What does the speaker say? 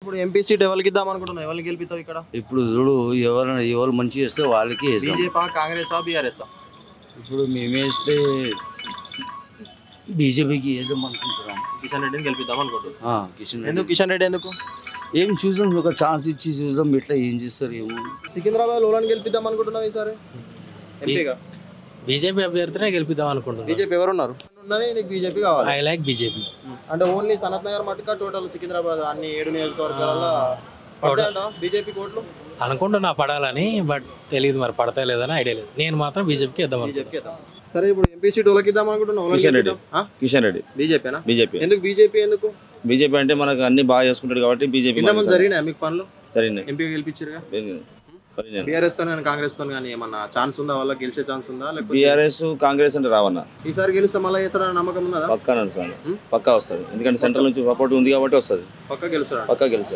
ఇప్పుడు MP seat ఎవరికి ఇద్దాం అనుకుంటున్నావు? ఎవరికి గెలిపిస్తావు ఇక్కడ? ఇప్పుడు చూడు ఎవరు మంచి చేస్తే వాళ్ళకి వేస్తాం. BJP, Congress, BRS? ఇప్పుడు మేము వేస్తే బీజేపీకి వేసాం అనుకుంటున్నాం. కిషన్ రెడ్డిని గెలిపిద్దాం అనుకుంటున్నాం. కిషన్ ఎందుకు కిషన్ రెడ్డి ఎందుకు? ఏం చూసాం, ఒక ఛాన్స్ ఇచ్చి చూసాం ఎట్లా ఏం చేస్తారు ఏమో. సికింద్రాబాద్ లోలాని గెలిపిద్దాం అనుకుంటున్నావు ఈసారి ఎంపీగా? బీజేపీ అభ్యర్థినే గెలిపిద్దాం అనుకుంటున్నాను. బీజేపీ ఎవరున్నారు? నీకు బీజేపీ కావాలి? I like BJP. అంటే ఓన్లీ సనత్ నగర్ మటుక టోటల్ సికింద్రాబాద్ అన్ని 7 నియోజకవర్గాలలో పడతాయంట బీజేపీ కోట్లు అనుకుంటున్నా పడాలని, బట్ తెలియదు మరి పడతా లేదని ఐడియా లేదు. నేను మాత్రం బీజేపీకి ఇద్దాం. సరే ఇప్పుడు ఎంపీ సీట్ వాళ్ళకి ఇద్దాం అనుకుంటున్నావు? కిషన్ రెడ్డి బీజేపీనా? బీజేపీ. ఎందుకు బీజేపీ? ఎందుకు బీజేపీ అంటే మనకు అన్ని బాగా చేసుకుంటాడు కాబట్టి బీజేపీ. జరిగినాయి మీకు పనులు? జరిగినాయి. ఎంపీ గెలిపించారుగా. బీఆర్ఎస్ తో కాంగ్రెస్ తో కానీ ఏమన్నా ఛాన్స్ ఉందా? వాళ్ళకి గెలిచే ఛాన్స్ ఉందా? బీఆర్ఎస్ కాంగ్రెస్ అంటే రావన్నా ఈసారి గెలిస్తే మళ్ళీ చేస్తాడని నమ్మకం ఉన్నదా? పక్కా నడుస్తుంది, పక్కా వస్తుంది. ఎందుకంటే సెంట్రల్ నుంచి సపోర్ట్ ఉంది కాబట్టి వస్తుంది. పక్కా గెలుస్తాడు. పక్కా గెలుస్తుంది.